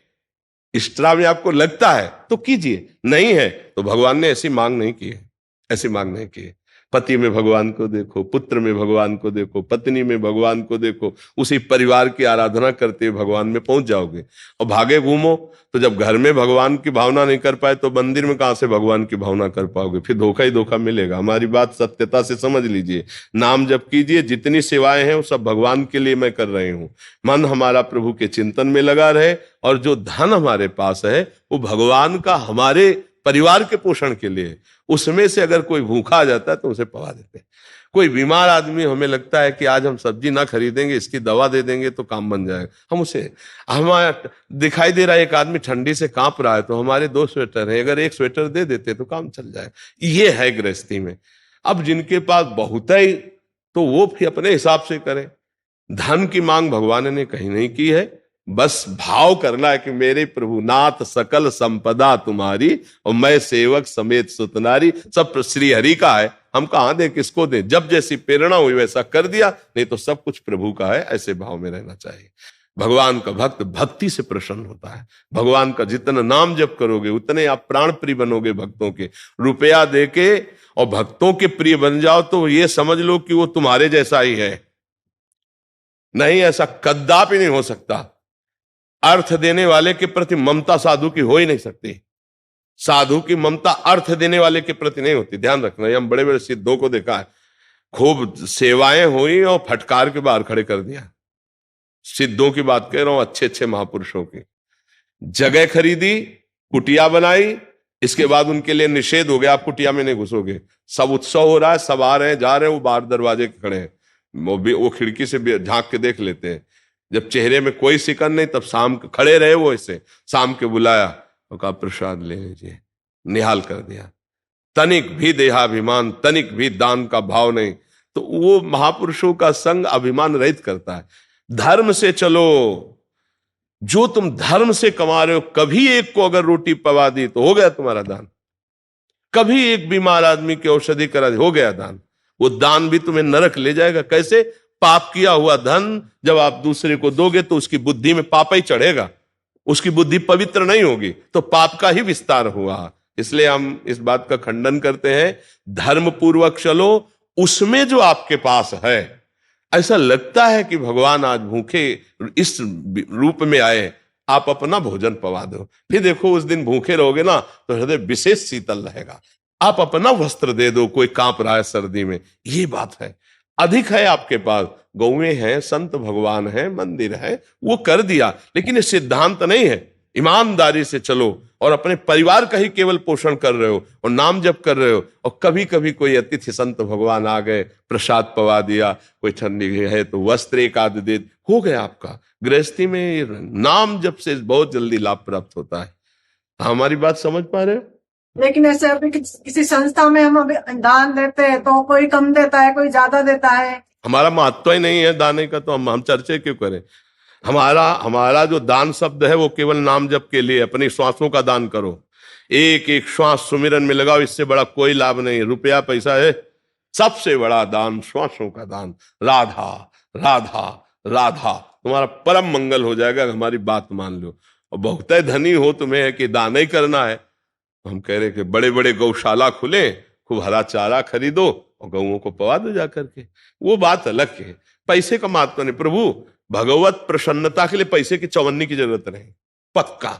इष्टरा में आपको लगता है तो कीजिए, नहीं है तो भगवान ने ऐसी मांग नहीं की है, ऐसी मांग नहीं की है। पति में भगवान को देखो, पुत्र में भगवान को देखो, पत्नी में भगवान को देखो, उसी परिवार की आराधना करते हुए भगवान में पहुंच जाओगे। और भागे घूमो तो जब घर में भगवान की भावना नहीं कर पाए तो मंदिर में कहां से भगवान की भावना कर पाओगे? फिर धोखा ही धोखा मिलेगा। हमारी बात सत्यता से समझ लीजिए। नाम जप कीजिए, जितनी सेवाएं हैं वो सब भगवान के लिए मैं कर रही हूं। मन हमारा प्रभु के चिंतन में लगा रहे, और जो धन हमारे पास है वो भगवान का हमारे परिवार के पोषण के लिए। उसमें से अगर कोई भूखा आ जाता है तो उसे पवा देते हैं। कोई बीमार आदमी, हमें लगता है कि आज हम सब्जी ना खरीदेंगे, इसकी दवा दे देंगे तो काम बन जाएगा, हम उसे, हमारा दिखाई दे रहा है एक आदमी ठंडी से कांप रहा है तो हमारे 2 स्वेटर हैं, अगर 1 स्वेटर दे देते तो काम चल जाए। ये है गृहस्थी में। अब जिनके पास बहुत है तो वो फिर अपने हिसाब से करें। धन की मांग भगवान ने कहीं नहीं की है, बस भाव करना है कि मेरे प्रभु नाथ सकल संपदा तुम्हारी और मैं सेवक समेत सुतनारी। सब श्री हरि का है, हम कहां दें, किसको दें? जब जैसी प्रेरणा हुई वैसा कर दिया, नहीं तो सब कुछ प्रभु का है। ऐसे भाव में रहना चाहिए। भगवान का भक्त भक्ति से प्रसन्न होता है। भगवान का जितना नाम जप करोगे उतने आप प्राण प्रिय बनोगे भक्तों के। रुपया देके और भक्तों के प्रिय बन जाओ तो ये समझ लो कि वो तुम्हारे जैसा ही है। नहीं, ऐसा कदापि नहीं हो सकता। अर्थ देने वाले के प्रति ममता साधु की हो ही नहीं सकती। साधु की ममता अर्थ देने वाले के प्रति नहीं होती, ध्यान रखना। ये हम बड़े बड़े सिद्धों को देखा है, खूब सेवाएं हुई और फटकार के बाहर खड़े कर दिया। सिद्धों की बात कह रहा हूं, अच्छे अच्छे महापुरुषों की। जगह खरीदी, कुटिया बनाई, इसके बाद उनके लिए निषेध हो गया, आप कुटिया में नहीं घुसोगे। सब उत्सव हो रहा है, सब आ रहे हैं, जा रहे हैं, वो बाहर दरवाजे के खड़े हैं, वो खिड़की से झांक के देख लेते हैं। जब चेहरे में कोई सिकन नहीं तब शाम के खड़े रहे, वो ऐसे शाम के बुलाया और कहा प्रसाद ले लीजिए, निहाल कर दिया। तनिक भी देहाभिमान, तनिक भी दान का भाव नहीं। तो वो महापुरुषों का संग अभिमान रहित करता है। धर्म से चलो, जो तुम धर्म से कमा रहे हो, कभी एक को अगर रोटी पवा दी तो हो गया तुम्हारा दान। कभी एक बीमार आदमी की औषधि करा दी, हो गया दान। वो दान भी तुम्हें नरक ले जाएगा। कैसे? पाप किया हुआ धन जब आप दूसरे को दोगे तो उसकी बुद्धि में पाप ही चढ़ेगा, उसकी बुद्धि पवित्र नहीं होगी, तो पाप का ही विस्तार हुआ। इसलिए हम इस बात का खंडन करते हैं, धर्म पूर्वक चलो, उसमें जो आपके पास है। ऐसा लगता है कि भगवान आज भूखे इस रूप में आए, आप अपना भोजन पवा दो, फिर देखो उस दिन भूखे रहोगे ना तो हृदय विशेष शीतल रहेगा। आप अपना वस्त्र दे दो, कोई कांप रहा है सर्दी में, ये बात है। अधिक है आपके पास, गौएं हैं, संत भगवान है, मंदिर है, वो कर दिया, लेकिन ये सिद्धांत नहीं है। ईमानदारी से चलो और अपने परिवार का ही केवल पोषण कर रहे हो और नाम जप कर रहे हो। और कभी कभी कोई अतिथि संत भगवान आ गए, प्रसाद पवा दिया, कोई ठंडी है तो वस्त्र एक आध दे, हो गया आपका। गृहस्थी में नाम जप से बहुत जल्दी लाभ प्राप्त होता है। हमारी बात समझ पा रहे हो? लेकिन ऐसे अभी किसी संस्था में हम अभी दान देते हैं तो कोई कम देता है, कोई ज्यादा देता है। हमारा महत्व ही नहीं है दाने का, तो हम चर्चे क्यों करें? हमारा जो दान शब्द है वो केवल नाम जप के लिए, अपनी श्वासों का दान करो, एक एक श्वास सुमिरन में लगाओ, इससे बड़ा कोई लाभ नहीं। रुपया पैसा है, सबसे बड़ा दान श्वासों का दान। राधा राधा राधा, तुम्हारा परम मंगल हो जाएगा। हमारी बात मान लो। और बहुत धनी हो तुम्हें है कि दान ही करना है, हम कह रहे कि बड़े बड़े गौशाला खुले, खूब हरा चारा खरीदो और गौओं को पवा दो जाकर के, वो बात अलग है। पैसे का महत्व नहीं। प्रभु भगवत प्रसन्नता के लिए पैसे की चौवन्नी की जरूरत नहीं, पक्का।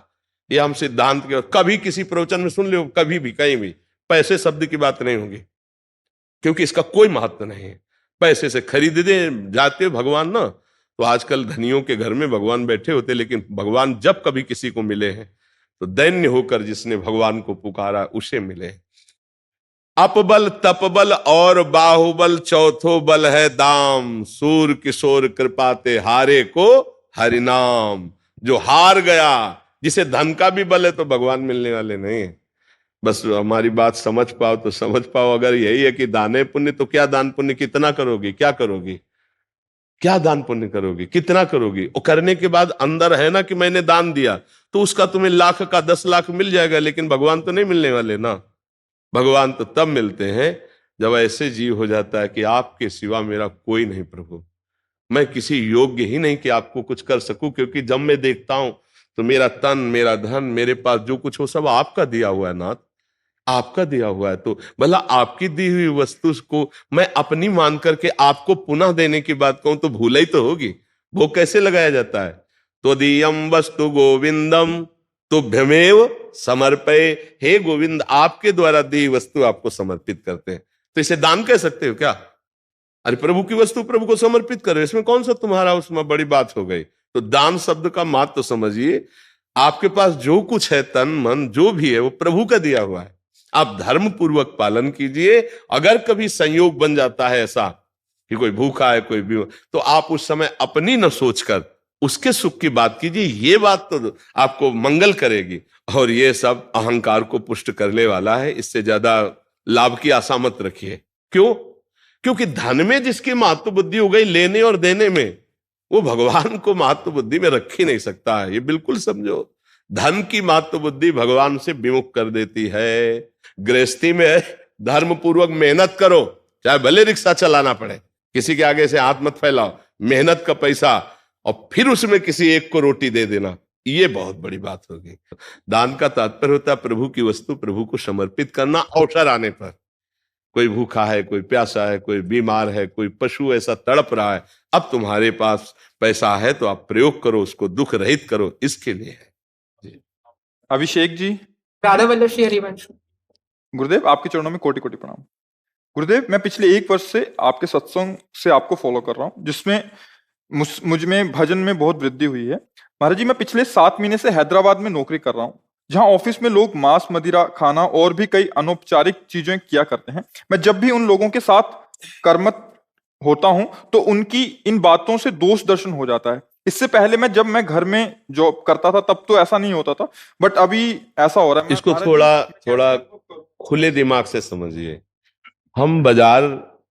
ये हम सिद्धांत के कभी किसी प्रवचन में सुन लो, कभी भी कहीं भी पैसे शब्द की बात नहीं होगी, क्योंकि इसका कोई महत्व नहीं है। पैसे से खरीद दे जाते हो भगवान ना, तो आजकल धनियों के घर में भगवान बैठे होते, लेकिन भगवान जब कभी किसी को मिले हैं तो दैन्य होकर जिसने भगवान को पुकारा उसे मिले। अपबल तपबल और बाहुबल चौथो बल है दाम, सूर किशोर कृपाते हारे को हरिनाम। जो हार गया, जिसे धन का भी बल है तो भगवान मिलने वाले नहीं है। बस हमारी बात समझ पाओ तो समझ पाओ। अगर यही है कि दाने पुण्य, तो क्या दान पुण्य कितना करोगी, क्या करोगी, क्या दान पुण्य करोगी, कितना करोगी? और करने के बाद अंदर है ना कि मैंने दान दिया, तो उसका तुम्हें लाख का 10 लाख मिल जाएगा, लेकिन भगवान तो नहीं मिलने वाले ना। भगवान तो तब मिलते हैं जब ऐसे जीव हो जाता है कि आपके सिवा मेरा कोई नहीं प्रभु, मैं किसी योग्य ही नहीं कि आपको कुछ कर सकूं, क्योंकि जब मैं देखता हूं तो मेरा तन, मेरा धन, मेरे पास जो कुछ हो सब आपका दिया हुआ है नाथ, आपका दिया हुआ है। तो भला आपकी दी हुई वस्तु को मैं अपनी मान करके आपको पुनः देने की बात कहूं तो भूल ही तो होगी। वो कैसे लगाया जाता है? तो दीयम वस्तु गोविंदम तुभ्यमेव समर्पये, हे गोविंद आपके द्वारा दी वस्तु आपको समर्पित करते हैं। तो इसे दान कह सकते हो क्या? अरे प्रभु की वस्तु प्रभु को समर्पित करो, इसमें कौन सा तुम्हारा उसमें बड़ी बात हो गई? तो दान शब्द का मात तो समझिए, आपके पास जो कुछ है, तन मन जो भी है, वो प्रभु का दिया हुआ है। आप धर्म पूर्वक पालन कीजिए। अगर कभी संयोग बन जाता है ऐसा कि कोई भूखा है, कोई भी, तो आप उस समय अपनी न सोचकर उसके सुख की बात कीजिए। ये बात तो आपको मंगल करेगी। और ये सब अहंकार को पुष्ट करने वाला है, इससे ज्यादा लाभ की आशा मत रखिए। क्यों? क्योंकि धन में जिसकी महत्व बुद्धि हो गई लेने और देने में, वो भगवान को महत्व बुद्धि में रख ही नहीं सकता है। ये बिल्कुल समझो, धन की महत्व बुद्धि भगवान से विमुख कर देती है। गृहस्थी में धर्म पूर्वक मेहनत करो, चाहे भले रिक्शा चलाना पड़े, किसी के आगे से हाथ मत फैलाओ, मेहनत का पैसा, और फिर उसमें किसी एक को रोटी दे देना, ये बहुत बड़ी बात होगी। दान का तात्पर्य होता है प्रभु की वस्तु प्रभु को समर्पित करना। अवसर आने पर, कोई भूखा है, कोई प्यासा है, कोई बीमार है, कोई पशु ऐसा तड़प रहा है, अब तुम्हारे पास पैसा है तो आप प्रयोग करो, उसको दुख रहित करो, इसके लिए है। अभिषेक जी। राधा वल्लभ श्री हरिवंश। गुरुदेव आपके चरणों में कोटि कोटि प्रणाम। गुरुदेव मैं पिछले 1 वर्ष से आपके सत्संग से आपको फॉलो कर रहा हूँ, जिसमें मुझ में भजन में बहुत वृद्धि हुई है। महाराज जी मैं पिछले 7 महीने से हैदराबाद में नौकरी कर रहा हूँ, जहां ऑफिस में लोग मांस, मदिरा खाना और भी कई अनौपचारिक चीजें किया करते हैं। मैं जब भी उन लोगों के साथ कर्मठ होता हूं तो उनकी इन बातों से दोष दर्शन हो जाता है। इससे पहले जब मैं घर में जॉब करता था तब तो ऐसा नहीं होता था, बट अभी ऐसा हो रहा है। इसको थोड़ा खुले दिमाग से समझिए। हम बाजार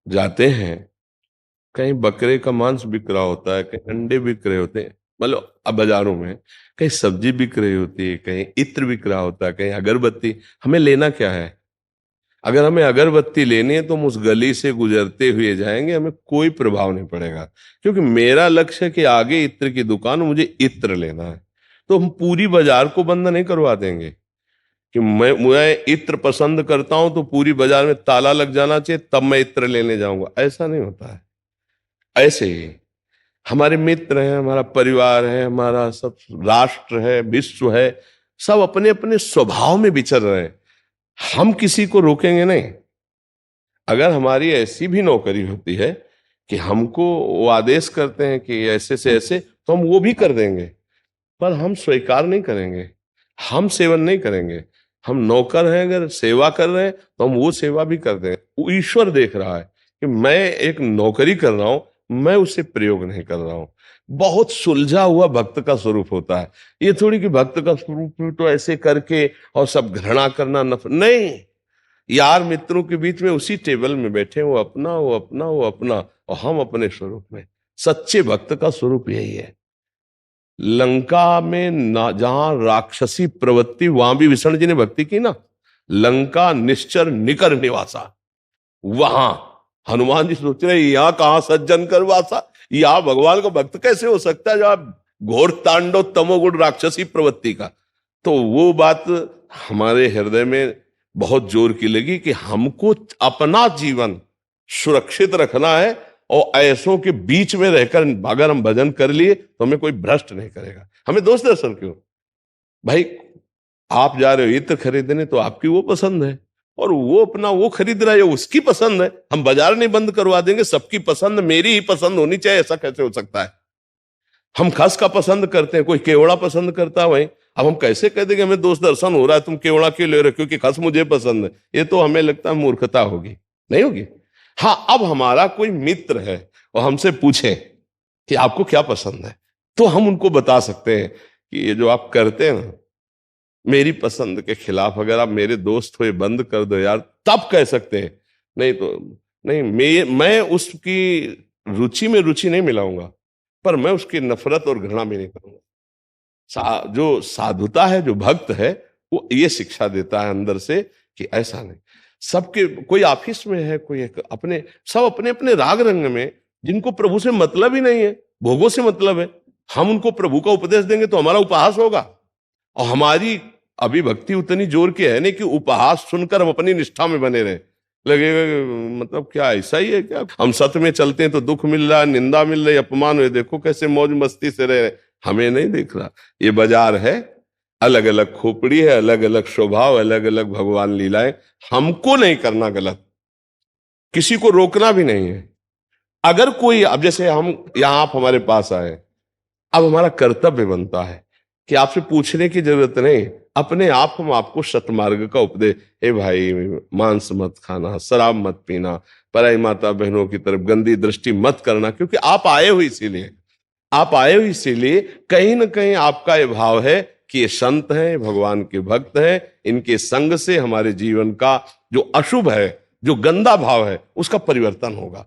जाते हैं, कहीं बकरे का मांस बिक रहा होता है, कहीं अंडे बिक रहे होते हैं, मतलब अब बाजारों में कहीं सब्जी बिक रही होती है, कहीं इत्र बिक रहा होता है, कहीं अगरबत्ती। हमें लेना क्या है? अगर हमें अगरबत्ती लेनी है तो हम उस गली से गुजरते हुए जाएंगे, हमें कोई प्रभाव नहीं पड़ेगा, क्योंकि मेरा लक्ष्य है कि आगे इत्र की दुकान, मुझे इत्र लेना है। तो हम पूरी बाजार को बंद नहीं करवा देंगे कि मैं इत्र पसंद करता हूं तो पूरी बाजार में ताला लग जाना चाहिए तब मैं इत्र लेने जाऊंगा, ऐसा नहीं होता है। ऐसे ही हमारे मित्र हैं, हमारा परिवार है, हमारा सब राष्ट्र है, विश्व है, सब अपने अपने स्वभाव में विचर रहे हैं। हम किसी को रोकेंगे नहीं। अगर हमारी ऐसी भी नौकरी होती है कि हमको वो आदेश करते हैं कि ऐसे से ऐसे, तो हम वो भी कर देंगे, पर हम स्वीकार नहीं करेंगे, हम सेवन नहीं करेंगे। हम नौकर हैं, अगर सेवा कर रहे हैं तो हम वो सेवा भी कर देंगे। ईश्वर देख रहा है कि मैं एक नौकरी कर रहा हूं, मैं उसे प्रयोग नहीं कर रहा हूं। बहुत सुलझा हुआ भक्त का स्वरूप होता है। ये थोड़ी कि भक्त का स्वरूप तो ऐसे करके और सब घृणा करना, नहीं। यार मित्रों के बीच में उसी टेबल में बैठे, वो अपना वो अपना वो अपना, और हम अपने स्वरूप में। सच्चे भक्त का स्वरूप यही है। लंका में जहां राक्षसी प्रवृत्ति, वहां भी विष्णु जी ने भक्ति की ना। लंका निश्चर निकर निवासा, वहां हनुमान जी सोच रहे यहां कहां सज्जन कर वासा, यहां भगवान का भक्त कैसे हो सकता है जब घोर तांडव तमोगुण राक्षसी प्रवृत्ति का। तो वो बात हमारे हृदय में बहुत जोर की लगी कि हमको अपना जीवन सुरक्षित रखना है, और ऐसों के बीच में रहकर अगर हम भजन कर लिए तो हमें कोई भ्रष्ट नहीं करेगा। हमें दोष दर्शन क्यों? भाई आप जा रहे हो इत्र खरीदने तो आपकी वो पसंद है, और वो अपना वो खरीद रहा है, उसकी पसंद है। हम बाजार नहीं बंद करवा देंगे, सबकी पसंद मेरी ही पसंद होनी चाहिए, ऐसा कैसे हो सकता है? हम खस का पसंद करते हैं, कोई केवड़ा पसंद करता है वहीं। अब हम कैसे कह देंगे हमें दोष दर्शन हो रहा है, तुम केवड़ा क्यों ले रहे हो क्योंकि खस मुझे पसंद है? ये तो हमें लगता है मूर्खता होगी, नहीं होगी। हाँ, अब हमारा कोई मित्र है और हमसे पूछे कि आपको क्या पसंद है, तो हम उनको बता सकते हैं कि ये जो आप करते हैं ना, मेरी पसंद के खिलाफ अगर आप मेरे दोस्त हो ये बंद कर दो यार, तब कह सकते हैं। नहीं तो नहीं, मैं उसकी रुचि में रुचि नहीं मिलाऊंगा, पर मैं उसकी नफरत और घृणा भी नहीं करूंगा। जो साधुता है, जो भक्त है, वो ये शिक्षा देता है अंदर से कि ऐसा नहीं। सबके, कोई ऑफिस में है, कोई अपने, सब अपने अपने राग रंग में, जिनको प्रभु से मतलब ही नहीं है, भोगों से मतलब है। हम उनको प्रभु का उपदेश देंगे तो हमारा उपहास होगा। और हमारी अभी भक्ति उतनी जोर की है नहीं कि उपहास सुनकर हम अपनी निष्ठा में बने रहे। लगेगा मतलब क्या ऐसा ही है क्या, हम सत्य में चलते हैं तो दुख मिल रहा है, निंदा मिल रही, अपमान हुए, देखो कैसे मौज मस्ती से रह रहे। हमें नहीं दिख रहा। ये बाजार है, अलग अलग खोपड़ी है, अलग अलग स्वभाव, अलग अलग भगवान लीलाएं। हमको नहीं करना गलत, किसी को रोकना भी नहीं है। अगर कोई, अब जैसे हम यहां आप हमारे पास आए, अब हमारा कर्तव्य बनता है कि आपसे पूछने की जरूरत नहीं, अपने आप हम आपको सतमार्ग का उपदेश, ए भाई मांस मत खाना, शराब मत पीना, पराई माता बहनों की तरफ गंदी दृष्टि मत करना, क्योंकि आप आए हो इसीलिए, आप आए हो इसीलिए। कहीं ना कहीं आपका ये भाव है कि ये संत हैं, भगवान के भक्त हैं, इनके संग से हमारे जीवन का जो अशुभ है, जो गंदा भाव है, उसका परिवर्तन होगा।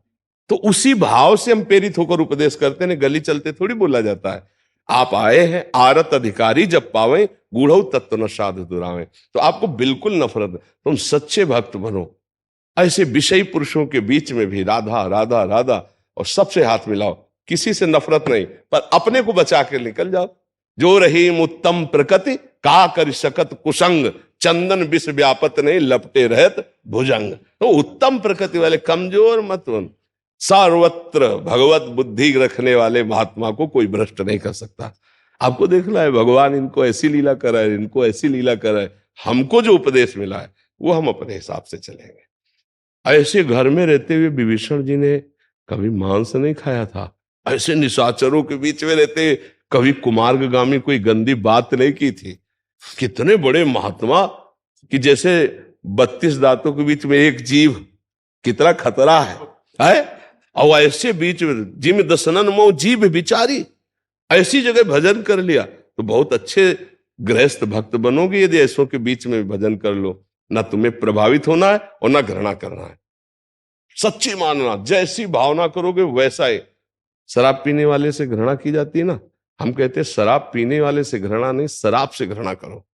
तो उसी भाव से हम प्रेरित होकर उपदेश करते हैं। गली चलते थोड़ी बोला जाता है। आप आए हैं, आरत अधिकारी जब पावे, गूढ़ऊ तत्व न साधु दुरावे। तो आपको बिल्कुल नफरत, तुम सच्चे भक्त बनो। ऐसे विषयी पुरुषों के बीच में भी राधा राधा राधा और सबसे हाथ मिलाओ, किसी से नफरत नहीं, पर अपने को बचा के निकल जाओ। जो रही उत्तम प्रकृति का कर सकत कुसंग, चंदन विष व्यापत नहीं लपटे रहत भुजंग। तो उत्तम प्रकृति वाले कमजोर मत बन। सर्वत्र भगवत बुद्धि रखने वाले महात्मा को कोई भ्रष्ट नहीं कर सकता। आपको देखना है भगवान इनको ऐसी लीला कर रहा है, इनको ऐसी लीला कर रहा है। हमको जो उपदेश मिला है वो हम अपने हिसाब से चलेंगे। ऐसे घर में रहते हुए विभीषण जी ने कभी मांस नहीं खाया था। ऐसे निशाचरों के बीच में रहते कभी कुमार्गामी कोई गंदी बात नहीं की थी। कितने बड़े महात्मा कि जैसे 32 दांतों के बीच में एक जीव, कितना खतरा है? और ऐसे बीच में जिम दसनन मो जीव विचारी, ऐसी जगह भजन कर लिया तो बहुत अच्छे गृहस्थ भक्त बनोगे यदि ऐसों के बीच में भजन कर लो। ना तुम्हें प्रभावित होना है और ना घृणा करना है। सच्ची मानना, जैसी भावना करोगे वैसा ही। शराब पीने वाले से घृणा की जाती है ना, हम कहते हैं शराब पीने वाले से घृणा नहीं, शराब से घृणा करो।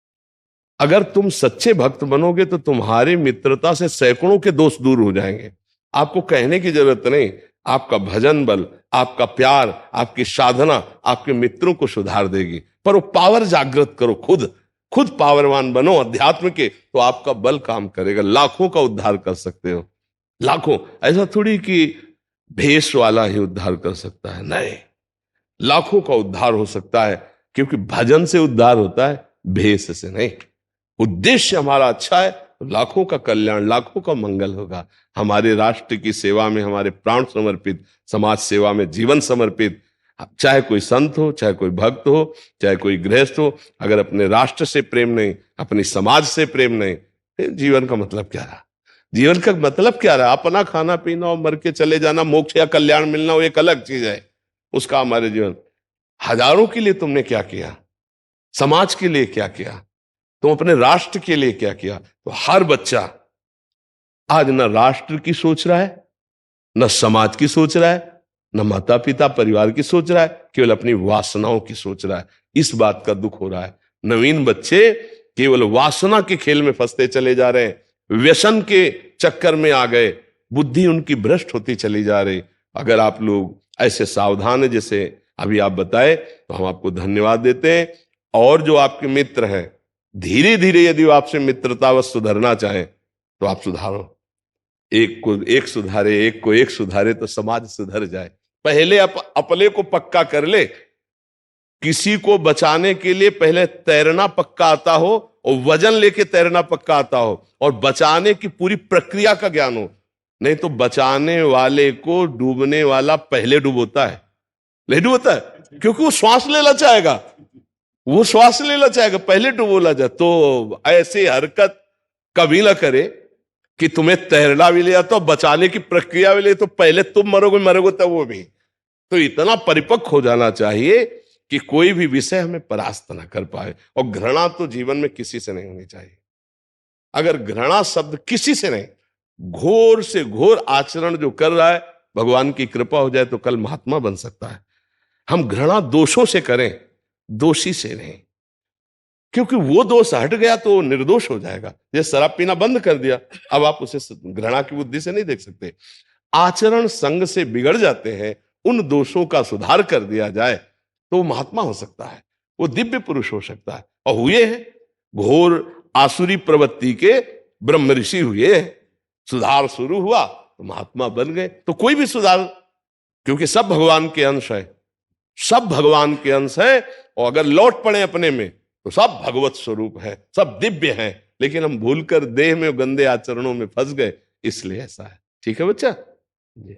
अगर तुम सच्चे भक्त बनोगे तो तुम्हारी मित्रता से सैकड़ों के दोष दूर हो जाएंगे। आपको कहने की जरूरत नहीं, आपका भजन बल, आपका प्यार, आपकी साधना आपके मित्रों को सुधार देगी। पर वो पावर जागृत करो, खुद पावरवान बनो अध्यात्म के, तो आपका बल काम करेगा। लाखों का उद्धार कर सकते हो, लाखों। ऐसा थोड़ी कि भेष वाला ही उद्धार कर सकता है, नहीं, लाखों का उद्धार हो सकता है। क्योंकि भजन से उद्धार होता है, भेष से नहीं। उद्देश्य हमारा अच्छा है तो लाखों का कल्याण, लाखों का मंगल होगा। हमारे राष्ट्र की सेवा में हमारे प्राण समर्पित, समाज सेवा में जीवन समर्पित, चाहे कोई संत हो, चाहे कोई भक्त हो, चाहे कोई गृहस्थ हो, अगर अपने राष्ट्र से प्रेम नहीं, अपनी समाज से प्रेम नहीं, फिर जीवन का मतलब क्या रहा? जीवन का मतलब क्या रहा? अपना खाना पीना और मर के चले जाना, मोक्ष या कल्याण मिलना वो एक अलग चीज है। उसका हमारे जीवन, हजारों के लिए तुमने क्या किया, समाज के लिए क्या किया, तुम अपने राष्ट्र के लिए क्या किया? तो हर बच्चा आज न राष्ट्र की सोच रहा है, न समाज की सोच रहा है, न माता पिता परिवार की सोच रहा है, केवल अपनी वासनाओं की सोच रहा है। इस बात का दुख हो रहा है। नवीन बच्चे केवल वासना के खेल में फंसते चले जा रहे हैं, व्यसन के चक्कर में आ गए, बुद्धि उनकी भ्रष्ट होती चली जा रही। अगर आप लोग ऐसे सावधान है जैसे अभी आप बताए, तो हम आपको धन्यवाद देते हैं। और जो आपके मित्र हैं, धीरे धीरे यदि वो आपसे मित्रतावश सुधरना चाहे तो आप सुधारो। एक को एक सुधारे, एक को एक सुधारे तो समाज सुधर जाए। पहले अपने को पक्का कर ले। किसी को बचाने के लिए पहले तैरना पक्का आता हो और वजन लेके तैरना पक्का आता हो और बचाने की पूरी प्रक्रिया का ज्ञान हो। नहीं तो बचाने वाले को डूबने वाला पहले डूबोता है, नहीं डूबता है, क्योंकि वो श्वास लेना चाहेगा, वो श्वास लेना चाहेगा, पहले डुबोला जाए। तो ऐसी हरकत कभी ना करे कि तुम्हें तैरना भी ले आता, बचाने की प्रक्रिया भी ले, तो पहले तुम मरोगे तब वो भी। तो इतना परिपक्व हो जाना चाहिए कि कोई भी विषय हमें परास्त ना कर पाए। और घृणा तो जीवन में किसी से नहीं होनी चाहिए। अगर घृणा शब्द किसी से नहीं, घोर से घोर आचरण जो कर रहा है, भगवान की कृपा हो जाए तो कल महात्मा बन सकता है। हम घृणा दोषों से करें, दोषी से नहीं, क्योंकि वो दोष हट गया तो निर्दोष हो जाएगा। जैसे शराब पीना बंद कर दिया, अब आप उसे घृणा की बुद्धि से नहीं देख सकते। आचरण संग से बिगड़ जाते हैं, उन दोषों का सुधार कर दिया जाए तो वो महात्मा हो सकता है, वो दिव्य पुरुष हो सकता है। और हुए हैं, घोर आसुरी प्रवृत्ति के ब्रह्म ऋषि हुए हैं, सुधार शुरू हुआ तो महात्मा बन गए। तो कोई भी सुधार, क्योंकि सब भगवान के अंश है, सब भगवान के अंश है। और अगर लौट पड़े अपने में तो सब भगवत स्वरूप है, सब दिव्य है। लेकिन हम भूलकर देह में गंदे आचरणों में फंस गए, इसलिए ऐसा है। ठीक है बच्चा जी।